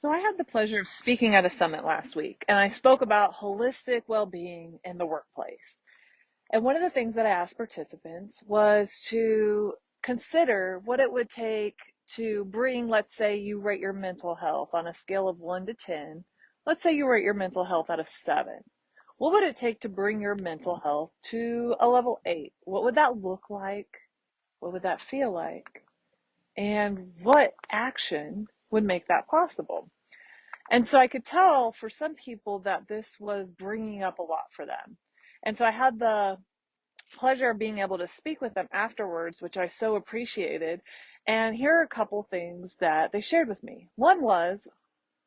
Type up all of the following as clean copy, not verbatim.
So I had the pleasure of speaking at a summit last week, and I spoke about holistic well-being in the workplace. And one of the things that I asked participants was to consider what it would take to bring, let's say you rate your mental health on a scale of 1 to 10. Let's say you rate your mental health at a 7. What would it take to bring your mental health to a level 8? What would that look like? What would that feel like? And what action would make that possible? And so I could tell for some people that this was bringing up a lot for them. And so I had the pleasure of being able to speak with them afterwards, which I so appreciated. And here are a couple things that they shared with me. One was,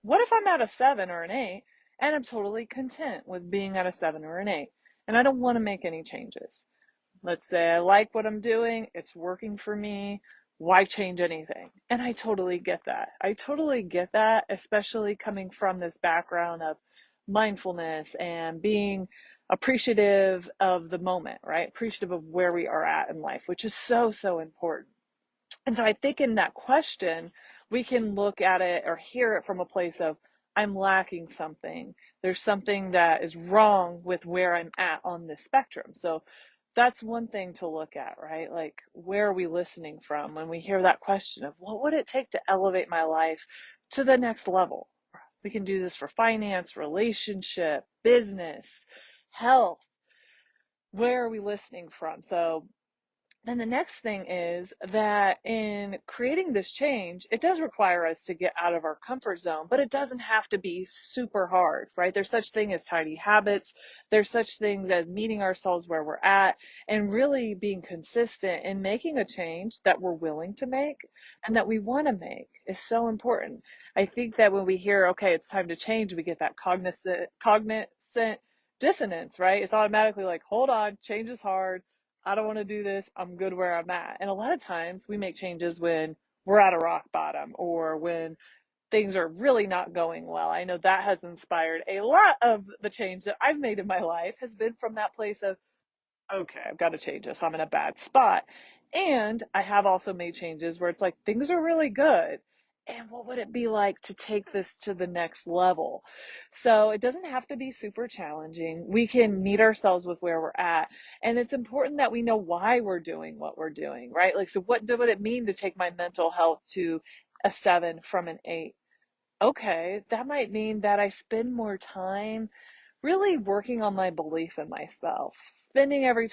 what if I'm at a 7 or an 8 and I'm totally content with being at a 7 or an 8 and I don't want to make any changes? Let's say I like what I'm doing, it's working for me. Why change anything? And I totally get that. I totally get that, especially coming from this background of mindfulness and being appreciative of the moment, right? Appreciative of where we are at in life, which is so, so important. And so I think in that question, we can look at it or hear it from a place of, I'm lacking something. There's something that is wrong with where I'm at on this spectrum. So that's one thing to look at, right? Like, where are we listening from when we hear that question of what would it take to elevate my life to the next level? We can do this for finance, relationship, business, health. Where are we listening from? So then the next thing is that in creating this change, it does require us to get out of our comfort zone, but it doesn't have to be super hard, right? There's such thing as tiny habits. There's such things as meeting ourselves where we're at and really being consistent in making a change that we're willing to make and that we want to make is so important. I think that when we hear, okay, it's time to change, we get that cognizant dissonance, right? It's automatically like, hold on, change is hard. I don't want to do this. I'm good where I'm at. And a lot of times we make changes when we're at a rock bottom or when things are really not going well. I know that has inspired a lot of the change that I've made in my life has been from that place of, okay, I've got to change this. I'm in a bad spot. And I have also made changes where it's like things are really good. And what would it be like to take this to the next level? So it doesn't have to be super challenging. We can meet ourselves with where we're at. And it's important that we know why we're doing what we're doing, right? Like, so would it mean to take my mental health to a 7 from an 8? Okay, that might mean that I spend more time really working on my belief in myself, spending every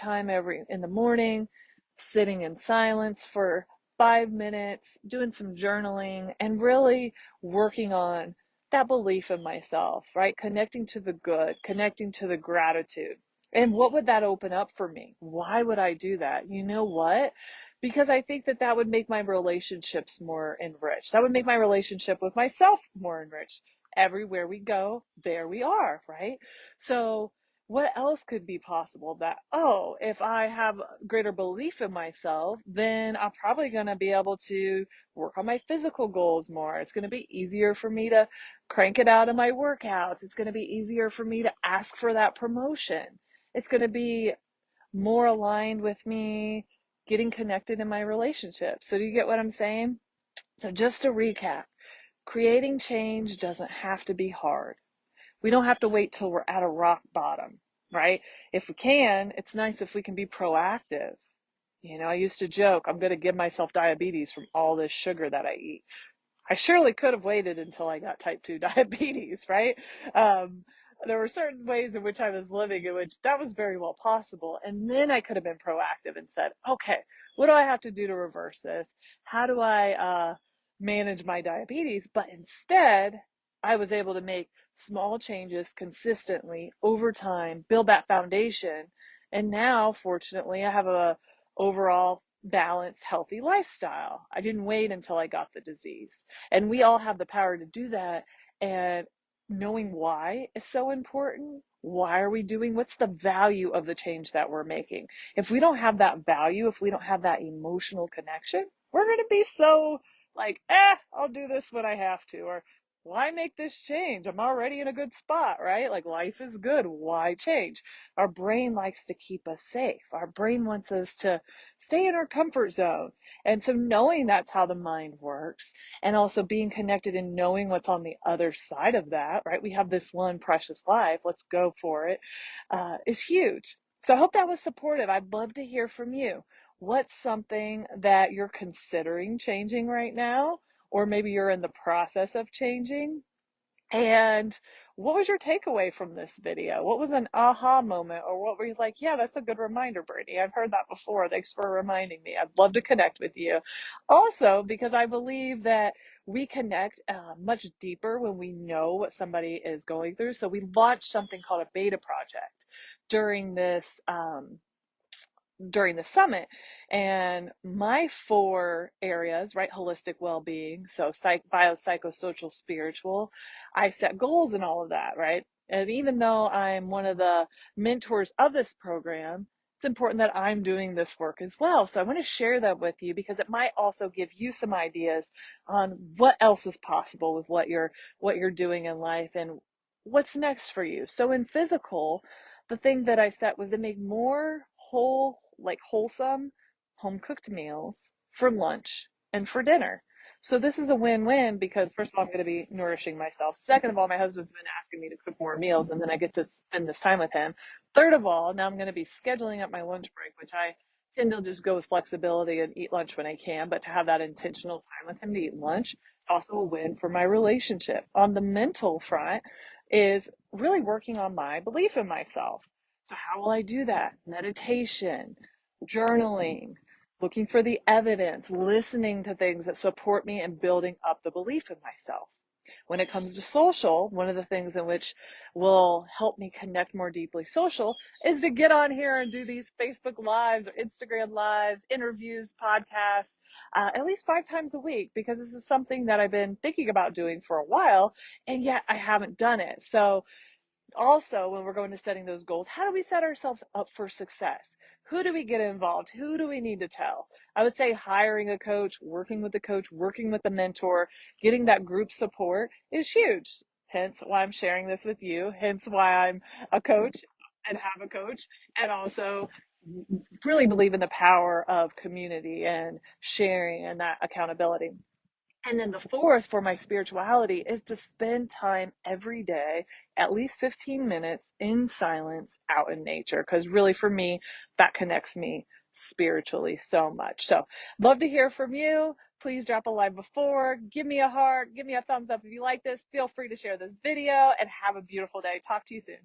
in the morning, sitting in silence for 5 minutes, doing some journaling, and really working on that belief in myself, right? Connecting to the good, connecting to the gratitude. And what would that open up for me? Why would I do that? You know what? Because I think that that would make my relationships more enriched. That would make my relationship with myself more enriched. Everywhere we go, there we are, right? So, what else could be possible that, oh, if I have greater belief in myself, then I'm probably going to be able to work on my physical goals more. It's going to be easier for me to crank it out in my workouts. It's going to be easier for me to ask for that promotion. It's going to be more aligned with me getting connected in my relationship. So, do you get what I'm saying? So, just to recap, creating change doesn't have to be hard. We don't have to wait till we're at a rock bottom, right? If we can, it's nice if we can be proactive. You know, I used to joke, I'm going to give myself diabetes from all this sugar that I eat. I surely could have waited until I got type 2 diabetes, right? Um, there were certain ways in which I was living in which that was very well possible. And then I could have been proactive and said, okay, what do I have to do to reverse this? How do I manage my diabetes? But instead, I was able to make small changes consistently over time, build that foundation. And now, fortunately, I have a overall balanced, healthy lifestyle. I didn't wait until I got the disease. And we all have the power to do that. And knowing why is so important. Why are we doing? What's the value of the change that we're making? If we don't have that value, if we don't have that emotional connection, we're going to be so like, I'll do this when I have to, or Why make this change? I'm already in a good spot, right? Like life is good. Why change? Our brain likes to keep us safe. Our brain wants us to stay in our comfort zone. And so knowing that's how the mind works and also being connected and knowing what's on the other side of that, right? We have this one precious life. Let's go for it, is huge. So I hope that was supportive. I'd love to hear from you. What's something that you're considering changing right now? Or maybe you're in the process of changing. And what was your takeaway from this video? What was an aha moment? Or what were you like, yeah, that's a good reminder, Brittany. I've heard that before. Thanks for reminding me. I'd love to connect with you. Also, because I believe that we connect much deeper when we know what somebody is going through. So we launched something called a beta project during this summit. And my four areas, right? Holistic well-being, so biopsychosocial, spiritual. I set goals and all of that, right? And even though I'm one of the mentors of this program, it's important that I'm doing this work as well. So I want to share that with you because it might also give you some ideas on what else is possible with what you're doing in life and what's next for you. So in physical, the thing that I set was to make more wholesome home cooked meals for lunch and for dinner. So this is a win-win because first of all, I'm going to be nourishing myself. Second of all, my husband's been asking me to cook more meals and then I get to spend this time with him. Third of all, now I'm going to be scheduling up my lunch break, which I tend to just go with flexibility and eat lunch when I can, but to have that intentional time with him to eat lunch, also a win for my relationship. On the mental front is really working on my belief in myself. So, how will I do that? Meditation, journaling, looking for the evidence, listening to things that support me and building up the belief in myself. When it comes to social, one of the things in which will help me connect more deeply social is to get on here and do these Facebook Lives or Instagram Lives, interviews, podcasts, at least 5 times a week, because this is something that I've been thinking about doing for a while, and yet I haven't done it. So also when we're going to setting those goals, how do we set ourselves up for success? Who do we get involved? Who do we need to tell? I would say hiring a coach, working with a coach, working with a mentor, getting that group support is huge. Hence why I'm sharing this with you. Hence why I'm a coach and have a coach, and also really believe in the power of community and sharing and that accountability. And then the fourth for my spirituality is to spend time every day, at least 15 minutes in silence out in nature. Because really, for me, that connects me spiritually so much. So, love to hear from you. Please drop a like before, give me a heart, give me a thumbs up if you like this. Feel free to share this video and have a beautiful day. Talk to you soon.